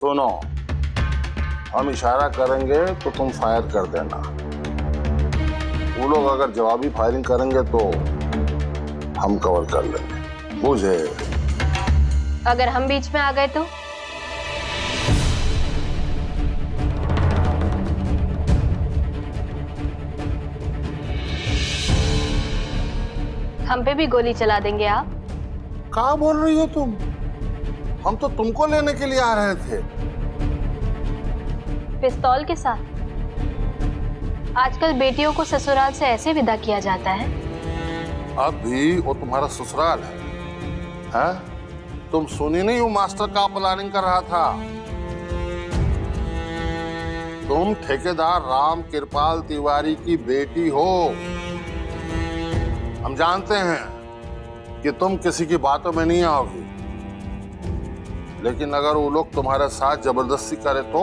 सुनो, हम इशारा करेंगे तो तुम फायर कर देना। वो लोग अगर जवाबी फायरिंग करेंगे तो हम कवर कर लेंगे, बुझे? अगर हम बीच में आ गए तो? हम पे भी गोली चला देंगे आप? क्या बोल रही हो तुम? हम तो तुमको लेने के लिए आ रहे थे। पिस्तौल के साथ? आजकल बेटियों को ससुराल से ऐसे विदा किया जाता है? अब भी वो तुम्हारा ससुराल है, हैं? तुम सुनी नहीं, वो मास्टर का प्लानिंग कर रहा था। तुम ठेकेदार राम कृपाल तिवारी की बेटी हो। हम जानते हैं कि तुम किसी की बातों में नहीं आओगी, लेकिन अगर वो लोग तुम्हारे साथ जबरदस्ती करे तो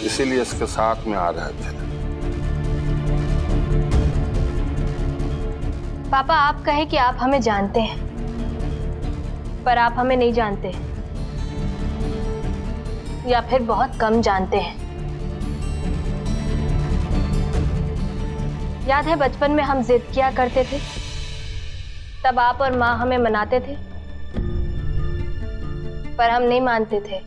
इसीलिए इसके साथ में आ रहे थे। पापा, आप कहे कि आप हमें जानते हैं, पर आप हमें नहीं जानते, या फिर बहुत कम जानते हैं। याद है बचपन में हम जिद किया करते थे, तब आप और माँ हमें मनाते थे, पर हम नहीं मानते थे।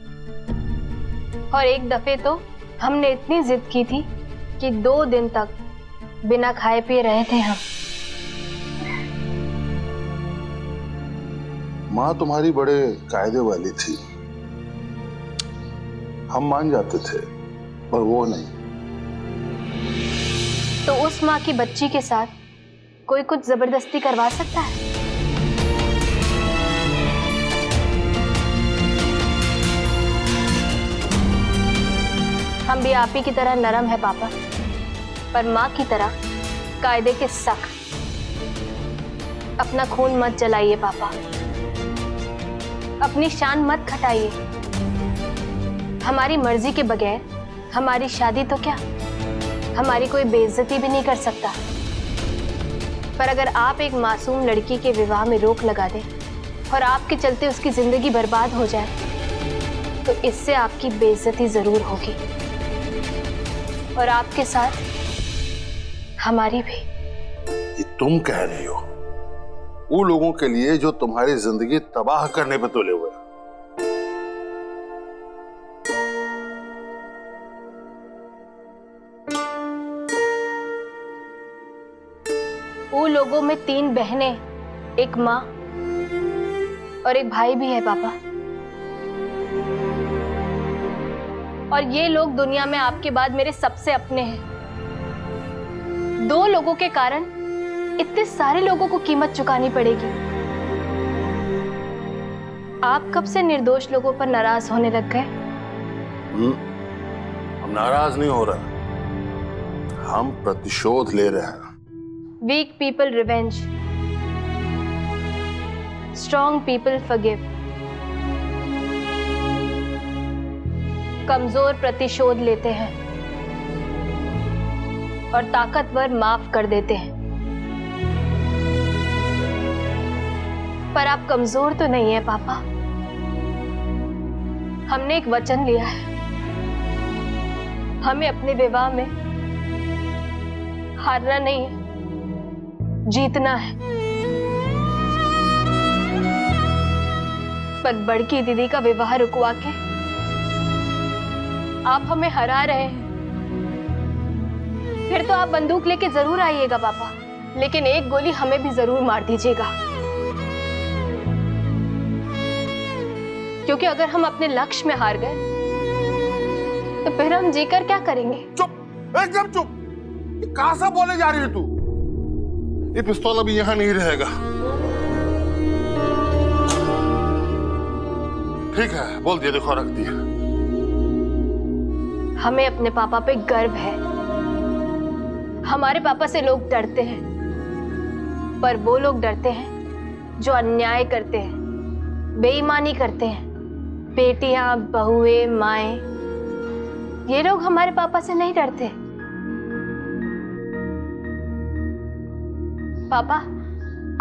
और एक दफे तो हमने इतनी जिद की थी कि 2 दिन तक बिना खाए पिए रहे थे हम। माँ तुम्हारी बड़े कायदे वाली थी, हम मान जाते थे, पर वो नहीं। तो उस माँ की बच्ची के साथ कोई कुछ जबरदस्ती करवा सकता है? हम भी आप ही की तरह नरम है पापा, पर माँ की तरह कायदे के सख्त। अपना खून मत जलाइए पापा, अपनी शान मत खटाइए। हमारी मर्जी के बगैर हमारी शादी तो क्या, हमारी कोई बेइज्जती भी नहीं कर सकता। पर अगर आप एक मासूम लड़की के विवाह में रोक लगा दें और आपके चलते उसकी जिंदगी बर्बाद हो जाए, तो इससे आपकी बेइज्जती जरूर होगी, और आपके साथ हमारी भी। ये तुम कह रही हो वो लोगों के लिए जो तुम्हारी जिंदगी तबाह करने पे तुले हुए हैं। वो लोगों में 3 बहनें, एक माँ और एक भाई भी है पापा। और ये लोग दुनिया में आपके बाद मेरे सबसे अपने हैं। 2 लोगों के कारण इतने सारे लोगों को कीमत चुकानी पड़ेगी। आप कब से निर्दोष लोगों पर नाराज होने लग गए? हम नाराज नहीं हो रहे, हम प्रतिशोध ले रहे हैं। Weak people revenge, strong people forgive. कमजोर प्रतिशोध लेते हैं और ताकतवर माफ कर देते हैं। पर आप कमजोर तो नहीं है पापा। हमने एक वचन लिया है, हमें अपने विवाह में हारना नहीं है, जीतना है। पर बड़की दीदी का विवाह रुकवा के आप हमें हरा रहे हैं। फिर तो आप बंदूक लेके जरूर आइएगा पापा, लेकिन एक गोली हमें भी जरूर मार दीजिएगा, क्योंकि अगर हम अपने लक्ष्य में हार गए तो फिर हम जीकर क्या करेंगे? चुप, एकदम चुप। कहां से बोले जा रही है तू? ये पिस्तौल अभी यहां नहीं रहेगा। ठीक है, बोल दिया, देखो रख दिया। हमें अपने पापा पे गर्व है। हमारे पापा से लोग डरते हैं, पर वो लोग डरते हैं जो अन्याय करते हैं, बेईमानी करते हैं। बेटियां, बहुएं, माएं, ये लोग हमारे पापा से नहीं डरते। पापा,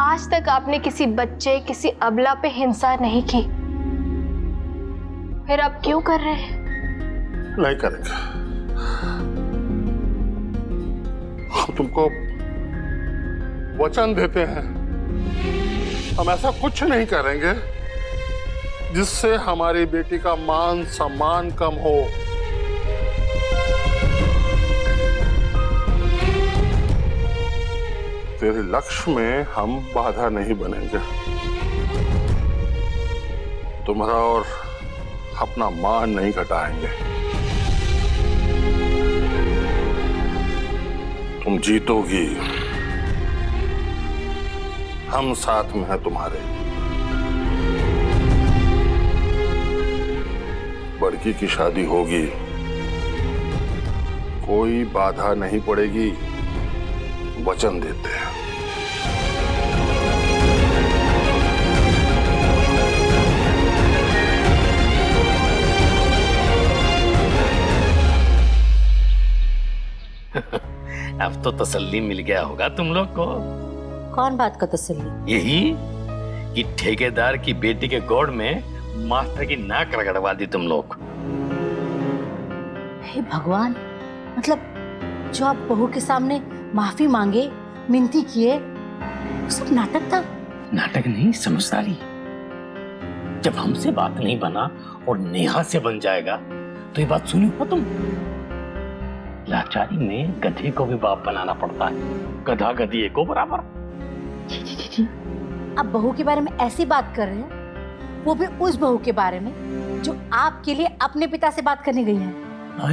आज तक आपने किसी बच्चे, किसी अबला पे हिंसा नहीं की, फिर आप क्यों कर रहे हैं? नहीं करेंगे। हम तुमको वचन देते हैं, हम ऐसा कुछ नहीं करेंगे जिससे हमारी बेटी का मान सम्मान कम हो। तेरे लक्ष्य में हम बाधा नहीं बनेंगे। तुम्हारा और अपना मान नहीं घटाएंगे। तुम जीतोगी, हम साथ में हैं तुम्हारे। बड़की की शादी होगी, कोई बाधा नहीं पड़ेगी, वचन देते हैं। अब तो तसल्ली मिल गया होगा तुम लोग को। कौन बात का तसल्ली? यही कि ठेकेदार की बेटी के गोड़ में मास्टर की नाक रगड़वा दी तुम लोग। हे भगवान, मतलब जो आप बहू के सामने माफी मांगे, मिनती किए, वो सब नाटक था? नाटक नहीं, समझदारी। जब हमसे बात नहीं बना और नेहा से बन जाएगा तो ये बात सुनी हो तुम? लाचारी में गधे को भी बाप बनाना पड़ता है, गधा गधी को बराबर। जी। आप बहू के बारे में ऐसी बात कर रहे हैं, वो भी उस बहू के बारे में जो आपके लिए अपने पिता से बात करने गई है।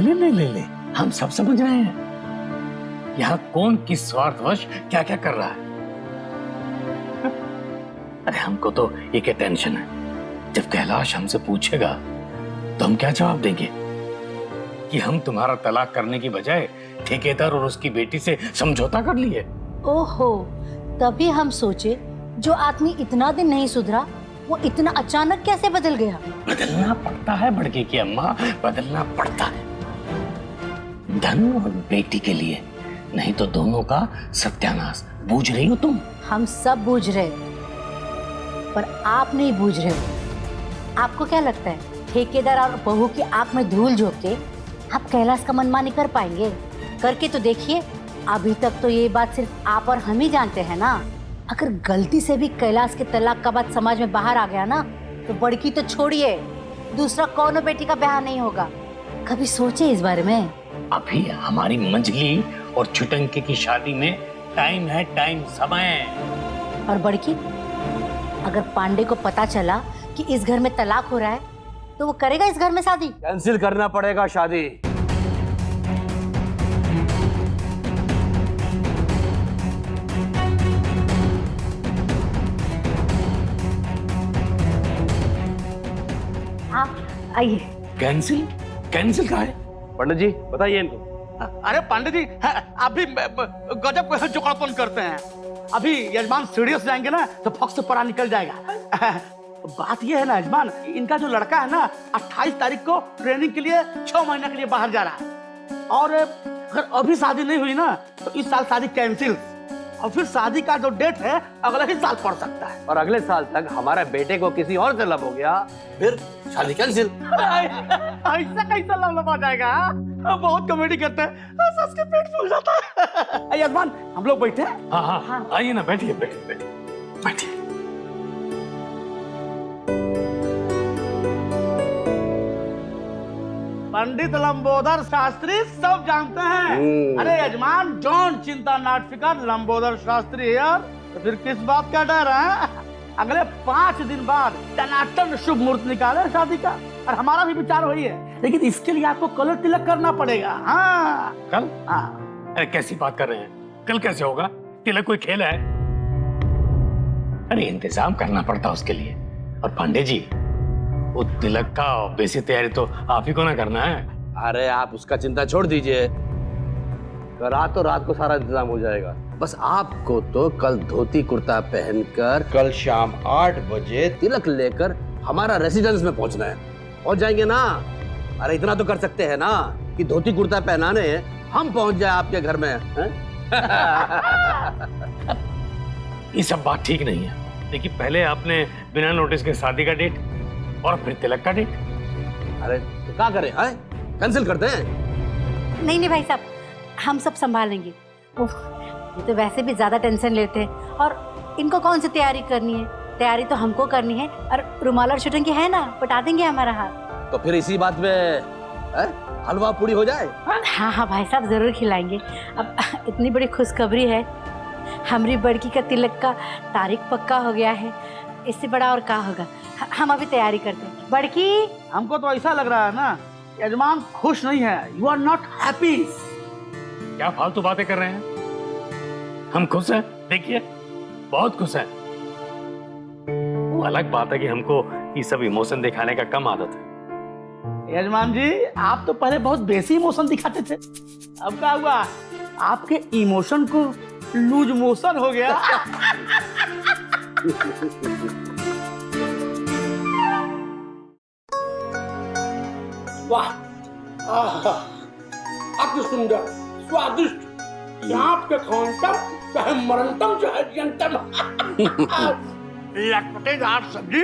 ले, हम सब समझ रहे हैं यहाँ कौन किस स्वार्थवश क्या क्या कर रहा है। अरे हमको तो एक टेंशन है, जब कैलाश हमसे पूछेगा तो हम क्या जवाब देंगे कि हम तुम्हारा तलाक करने की बजाय ठेकेदार और उसकी बेटी से समझौता कर लिए। ओहो, तभी हम सोचे जो आदमी इतना दिन नहीं सुधरा वो इतना अचानक कैसे बदल गया। बदलना पड़ता है बड़की की अम्मा, बदलना पड़ता है धन और बेटी के लिए, नहीं तो दोनों का सत्यानाश। बूझ रही हो तुम? हम सब बूझ रहे, पर आप नहीं बूझ रहे हो। आपको क्या लगता है ठेकेदार और बहू की आंख में धूल झोंक के आप कैलाश का मनमानी कर पाएंगे? करके तो देखिए। अभी तक तो ये बात सिर्फ आप और हम ही जानते हैं ना। अगर गलती से भी कैलाश के तलाक का बात समाज में बाहर आ गया ना, तो बड़की तो छोड़िए, दूसरा कौनो बेटी का ब्याह नहीं होगा। कभी सोचे इस बारे में? अभी हमारी मंजली और छुटंके की शादी में टाइम है, टाइम, समय। और बड़की, अगर पांडे को पता चला कि इस घर में तलाक हो रहा है तो वो करेगा इस घर में शादी? कैंसिल करना पड़ेगा शादी। आप आइए। कैंसिल? कैंसिल कहा है? पंडित जी बताइए इनको। अरे पांडे जी, आप भी गजब जुगाड़पन करते हैं। अभी यजमान सीढ़ियों से जाएंगे ना तो फक से परा निकल जाएगा। बात ये है ना यजमान, इनका जो लड़का है ना 28 तारीख को ट्रेनिंग के लिए 6 महीने के लिए बाहर जा रहा है। और अगर अभी शादी नहीं हुई ना तो इस साल शादी कैंसिल, और फिर शादी का जो डेट है अगले ही साल पड़ सकता है। और अगले साल तक हमारे बेटे को किसी और से लब हो गया, फिर शादी कैंसिल। ऐसा कैसा लव आ जाएगा? बहुत कॉमेडी करते हैं, सच के पेट फूल जाता है। यजमान हम लोग बैठे हैं? हाँ, आइए ना, बैठिए बैठिए। पंडित लंबोदर शास्त्री सब जानते हैं। अरे यजमान, डोंट चिंता नॉट फिकर, लंबोदर शास्त्री हियर। तो फिर किस बात का डर है? अगले 5 दिन बाद टनाटन शुभ मुहूर्त निकाले शादी का। और हमारा भी विचार वही है, लेकिन इसके लिए आपको कलर तिलक करना पड़ेगा। हाँ कल? हाँ। अरे कैसी बात कर रहे हैं? कल कैसे होगा? तिलक कोई खेल है? अरे इंतजाम करना पड़ता उसके लिए। और पांडे जी, वो तिलक का बेसिक तैयारी तो आप ही को ना करना है। अरे आप उसका चिंता छोड़ दीजिए, रातों रात को सारा इंतजाम हो जाएगा। बस आपको तो कल धोती कुर्ता पहनकर कल शाम 8 बजे तिलक लेकर हमारा रेसिडेंस में पहुंचना है। पहुंच जाएंगे ना? अरे इतना तो कर सकते हैं ना कि धोती कुर्ता पहनाने हम पहुंच जाए आपके घर में। ये सब बात ठीक नहीं है। देखिए, पहले आपने बिना नोटिस के शादी का डेट और फिर तिलक का डेट। अरे तो क्या करें, हैं? कैंसिल करते हैं? नहीं नहीं भाई साहब, हम सब संभालेंगे। उफ, ये तो वैसे भी ज्यादा टेंशन लेते हैं, और इनको कौन सी तैयारी करनी है? तैयारी तो हमको करनी है, और रुमाल और शूटिंग की है ना, बता देंगे हमारा हाथ। तो फिर इसी बात में हलवा पूरी हो जाए। हाँ हाँ भाई साहब, जरूर खिलाएंगे। अब इतनी बड़ी खुशखबरी है, हमारी बड़की का तिलक का तारीख पक्का हो गया है, इससे बड़ा और क्या होगा। हम अभी तैयारी करते हैं। बड़की, हमको तो ऐसा लग रहा है ना, यजमान खुश नहीं है। You are not happy. क्या फालतू बातें कर रहे हैं? हम खुश हैं, देखिए बहुत खुश हैं। वो अलग बात है कि हमको ये सब इमोशन दिखाने का कम आदत है। यजमान जी, आप तो पहले बहुत बेसी इमोशन दिखाते थे, अब क्या हुआ? आपके इमोशन को लूज मोशन हो गया। वाह, आहा, अति सुंदर, स्वादिष्ट, सांप के खानतम चाहे मरनतम चाहे जियंतम। लटपटेदार सब्जी,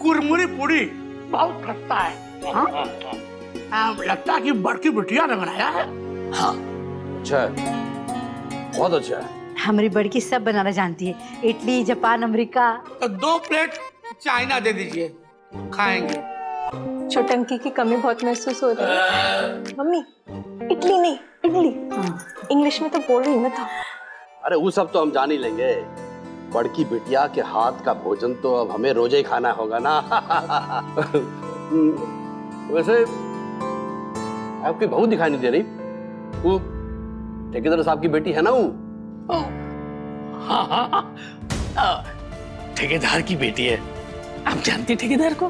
कुरमुरी पूरी बहुत खस्ता है। लगता है कि बड़की बिटिया ने बनाया है। हाँ, अच्छा है, बहुत अच्छा है। हमारी बड़की सब बनाना जानती है, इटली, जापान, अमेरिका। तो 2 प्लेट चाइना दे दीजिए, खाएंगे। छोटंकी की कमी बहुत महसूस हो रही है। मम्मी, इडली नहीं, इडली। इंग्लिश में तो बोल रही मैं था। अरे वो सब तो हम जान ही लेंगे, बड़की बिटिया के हाथ का भोजन तो अब हमें रोज ही खाना होगा ना। वैसे आपकी बहू दिखाई नहीं दे रही, वो ठेकेदार साहब की बेटी है ना वो? हाँ, ठेकेदार की बेटी है। आप जानते ठेकेदार को?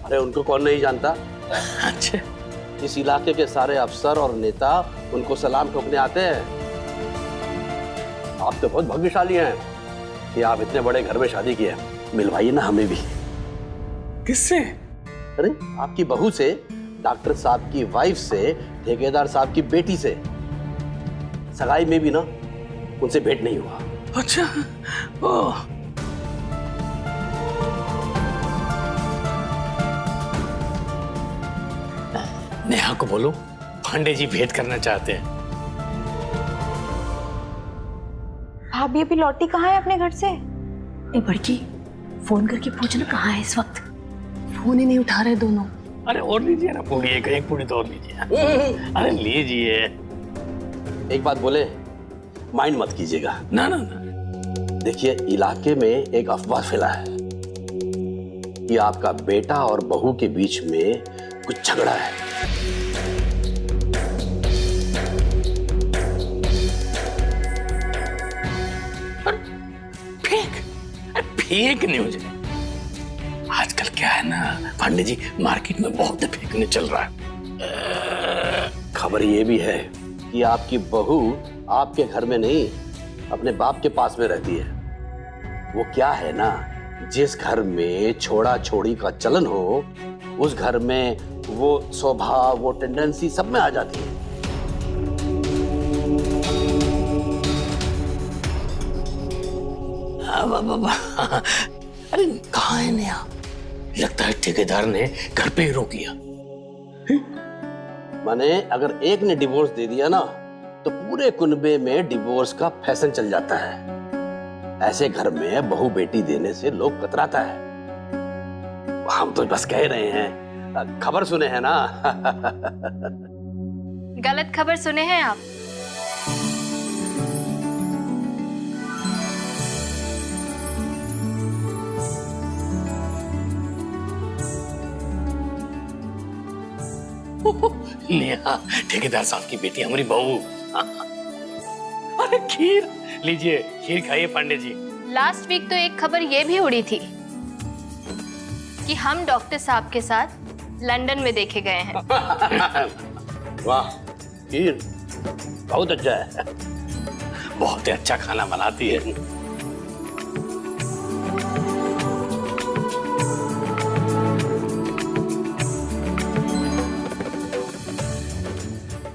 अरे उनको कौन नहीं जानता। अच्छा, इस इलाके के सारे अफसर और नेता उनको सलाम ठोकने आते हैं। आप तो बहुत भाग्यशाली हैं कि आप इतने बड़े घर में शादी किए। मिलवाइए ना हमें भी। किससे? अरे आपकी बहू से, डॉक्टर साहब की वाइफ से, ठेकेदार साहब की बेटी से। सगाई में भी ना उनसे भेंट नहीं हुआ। अच्छा, ओह। नेहा को बोलो, पांडे जी भेंट करना चाहते हैं। भाभी अभी लौटी कहाँ है अपने घर से? ए बड़की, फोन करके पूछना कहाँ है इस वक्त। फोन ही नहीं उठा रहे दोनों। अरे और लीजिए ना पूरी, एक पूरी तो और लीजिए। अरे लीजिए। एक बात बोले, माइंड मत कीजिएगा। ना ना ना, देखिए इलाके में एक अफवाह फैला है कि आपका बेटा और बहू के बीच में कुछ झगड़ा है। फेक न्यूज है। आजकल क्या है ना पांडे जी, मार्केट में बहुत फेक न्यूज चल रहा है। खबर ये भी है कि आपकी बहू आपके घर में नहीं, अपने बाप के पास में रहती है। वो क्या है ना, जिस घर में छोड़ा छोड़ी का चलन हो, उस घर में वो स्वभाव, वो टेंडेंसी सब में आ जाती है। अरे कहाँ है नया? लगता है ठेकेदार ने घर पे ही रोक लिया। माने अगर एक ने डिवोर्स दे दिया ना, तो पूरे कुनबे में डिवोर्स का फैशन चल जाता है। ऐसे घर में बहू बेटी देने से लोग कतराता है। हम तो बस कह रहे हैं, खबर सुने हैं ना। गलत खबर सुने हैं आप। नेहा, ठेकेदार साहब की बेटी हमारी बहू। अरे खीर लीजिए, खीर खाइए पांडे जी। लास्ट वीक तो एक खबर ये भी उड़ी थी कि हम डॉक्टर साहब के साथ लंदन में देखे गए हैं। वाह, खीर बहुत अच्छा है। बहुत ही अच्छा खाना बनाती है।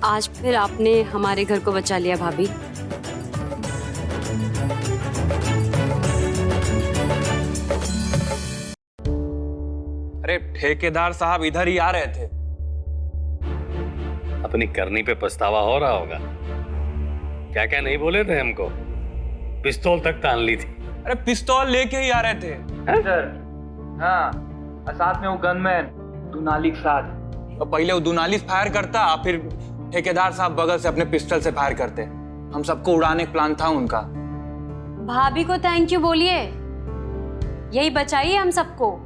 आज फिर आपने हमारे घर को बचा लिया भाभी। अरे ठेकेदार साहब इधर ही आ रहे थे। अपनी करनी पे पछतावा हो रहा होगा। क्या क्या नहीं बोले थे हमको, पिस्तौल तक तान ली थी। अरे पिस्तौल लेके ही आ रहे थे। हाँ, और साथ में वो गनमैन दुनाली के साथ। और पहले वो दुनाली फायर करता, फिर ठेकेदार साहब बगल से अपने पिस्टल से फायर करते। हम सबको उड़ाने का प्लान था उनका। भाभी को थैंक यू बोलिए, यही बचाइए हम सबको।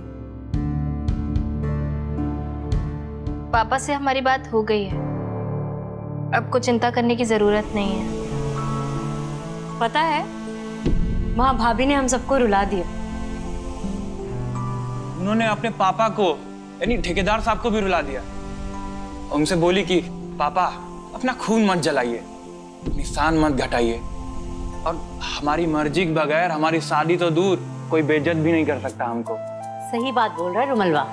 पापा से हमारी बात हो गई है, अब को चिंता करने की जरूरत नहीं है। पता है, वहां भाभी ने हम सबको रुला दिया। उन्होंने अपने पापा को यानी ठेकेदार साहब को भी रुला दिया। उनसे बोली कि पापा अपना खून मत जलाइए, निशान मत घटाइए, और हमारी मर्जी के बगैर हमारी शादी तो दूर, कोई बेइज्जत भी नहीं कर सकता हमको। सही बात बोल रहा है रुमलवा।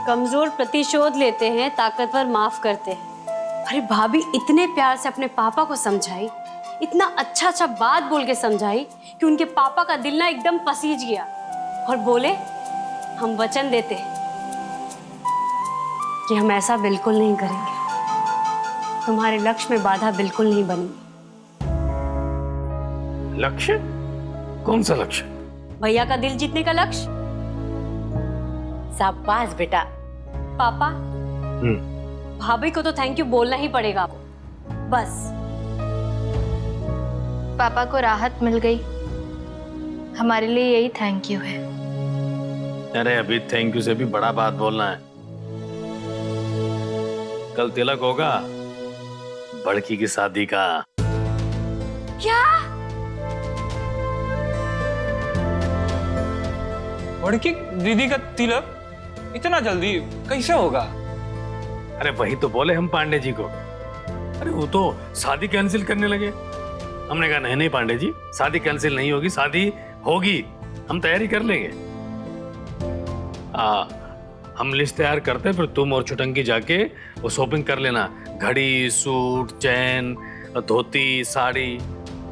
कमजोर प्रतिशोध लेते हैं, ताकतवर माफ करते हैं। अरे भाभी इतने प्यार से अपने पापा को समझाई, इतना अच्छा अच्छा बात बोल के समझाई कि उनके पापा का दिल ना एकदम पसीज गया, और बोले हम वचन देते हैं कि हम ऐसा बिल्कुल नहीं करेंगे, तुम्हारे लक्ष्य में बाधा बिल्कुल नहीं बनेगी। लक्ष्य? कौन सा लक्ष्य? भैया का दिल जीतने का लक्ष्य। शाबाश बेटा। पापा, भाभी को तो थैंक यू बोलना ही पड़ेगा आपको। बस पापा को राहत मिल गई, हमारे लिए यही थैंक यू है। अरे अभी थैंक यू से भी बड़ा बात बोलना है। कल तिलक होगा, बड़की की शादी का। क्या? बड़की दीदी का तिलक इतना जल्दी कैसे होगा? अरे वही तो बोले हम पांडे जी को। अरे वो तो शादी कैंसिल करने लगे। हमने कहा नहीं नहीं पांडे जी, शादी कैंसिल नहीं होगी, शादी होगी, हम तैयारी कर लेंगे। हम लिस्ट तैयार करते हैं, फिर तुम और छुटंकी जाके वो शॉपिंग कर लेना, घड़ी, सूट, चैन, धोती, साड़ी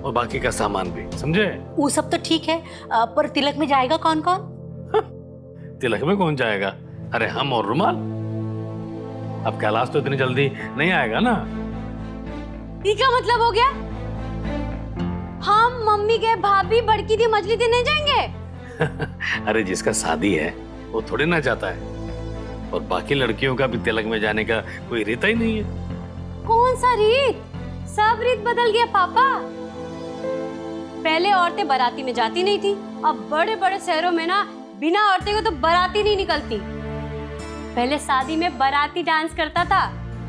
और बाकी का सामान भी, समझे? वो सब तो ठीक है, पर तिलक में जाएगा कौन कौन? तिलक में कौन जाएगा? अरे हम और रुमाल। अब कैलाश तो इतनी जल्दी नहीं आएगा ना। ये क्या मतलब हो गया? हम मम्मी के भाभी बड़की दी मछली देने जाएंगे? अरे जिसका शादी है वो थोड़ी ना जाता है, और बाकी लड़कियों का भी तिलक में जाने का कोई रीत ही नहीं है। कौन सा रीत? सब रीत बदल गया पापा। पहले औरतें बाराती में जाती नहीं थी, अब बड़े बड़े शहरों में ना बिना औरतें को तो बाराती नहीं निकलती। पहले शादी में बाराती डांस करता था,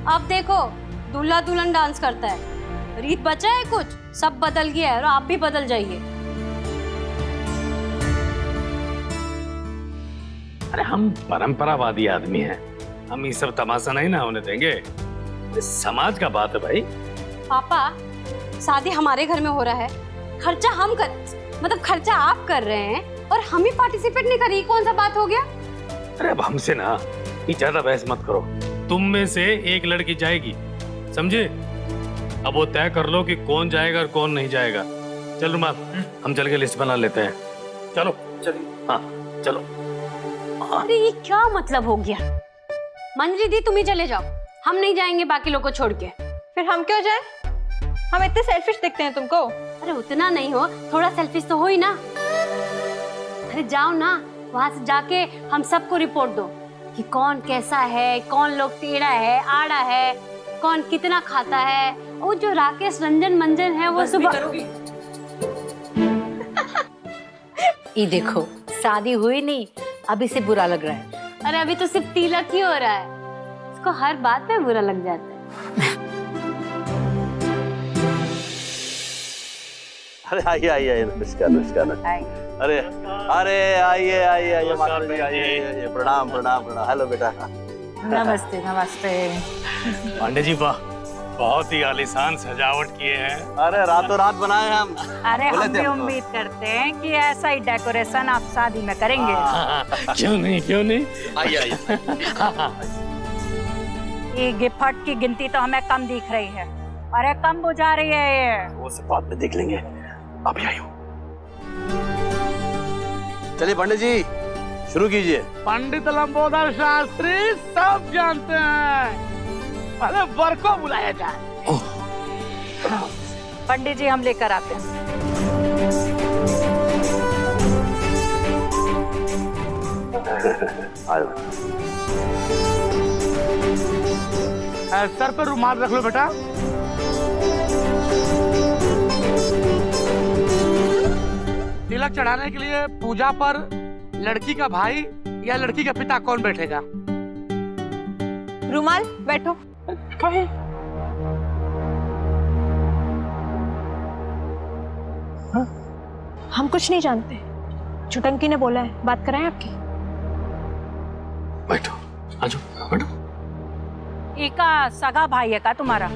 अब देखो दूल्हा दुल्हन डांस करता है। रीत बचा है कुछ? सब बदल गया है, और आप भी बदल जाइए। अरे हम परंपरावादी आदमी हैं, हम ये सब तमाशा नहीं ना होने देंगे। ये समाज का बात है भाई। पापा, शादी हमारे घर में हो रहा है, खर्चा हम मतलब खर्चा आप कर रहे हैं और हम ही पार्टिसिपेट नहीं कर रही, कौन सा बात हो गया? अरे अब हमसे ना ये ज्यादा बहस मत करो। तुम में से एक लड़की जाएगी, समझे? अब वो तय कर लो कि कौन जाएगा और कौन नहीं जाएगा। चल रुमाल, हम चल के लिस्ट बना लेते हैं। चलो चलिए। हाँ चलो। अरे ये क्या मतलब हो गया? मंजरी दी तुम ही चले जाओ, हम नहीं जाएंगे बाकी लोग को छोड़ के। फिर हम क्यों जाएं? हम इतने सेल्फिश दिखते हैं तुमको? अरे उतना नहीं हो, थोड़ा सेल्फिश तो हो ही ना। अरे जाओ ना, वहां से जाके हम सबको रिपोर्ट दो कि कौन कैसा है, कौन लोग टेढ़ा है, आड़ा है, कौन कितना खाता है। वो जो राकेश रंजन मंजन है वो सुबह। ये देखो, शादी हुई नहीं, अभी से बुरा लग रहा है। अरे अभी तो सिर्फ तिलक ही हो रहा है, इसको हर बात पे बुरा लग जाता है। अरे आइए आइए आइए, नमस्कार नमस्कार। अरे अरे आइए आइए आइए माता जी, आइए। प्रणाम प्रणाम प्रणाम। हेलो बेटा। नमस्ते नमस्ते। पांडे जी वाह, बहुत ही आलीशान सजावट किए हैं। अरे रातों रात बनाए हम। अरे हम भी उम्मीद करते हैं कि ऐसा ही डेकोरेशन आप शादी में करेंगे। क्यों नहीं, क्यों नहीं। आइए आइए। ये गिफ्ट की गिनती तो हमें कम दिख रही है। अरे कम हो जा रही है ये। वो सब बाद में देख लेंगे, अभी आई हूँ। चलिए पंडित जी, शुरू कीजिए। पंडित लंबोदर शास्त्री सब जानते हैं, अरे वर को बुलाया जाए। पंडित जी हम लेकर आते हैं। सर पे रुमाल रख लो बेटा। तिलक चढ़ाने के लिए पूजा पर लड़की का भाई या लड़की का पिता कौन बैठेगा? रुमाल बैठो। हम कुछ नहीं जानते, चुटंकी ने बोला है, बात कराएं आपकी। बैठो, आ जाओ, बैठो। इका सगा भाई है का तुम्हारा?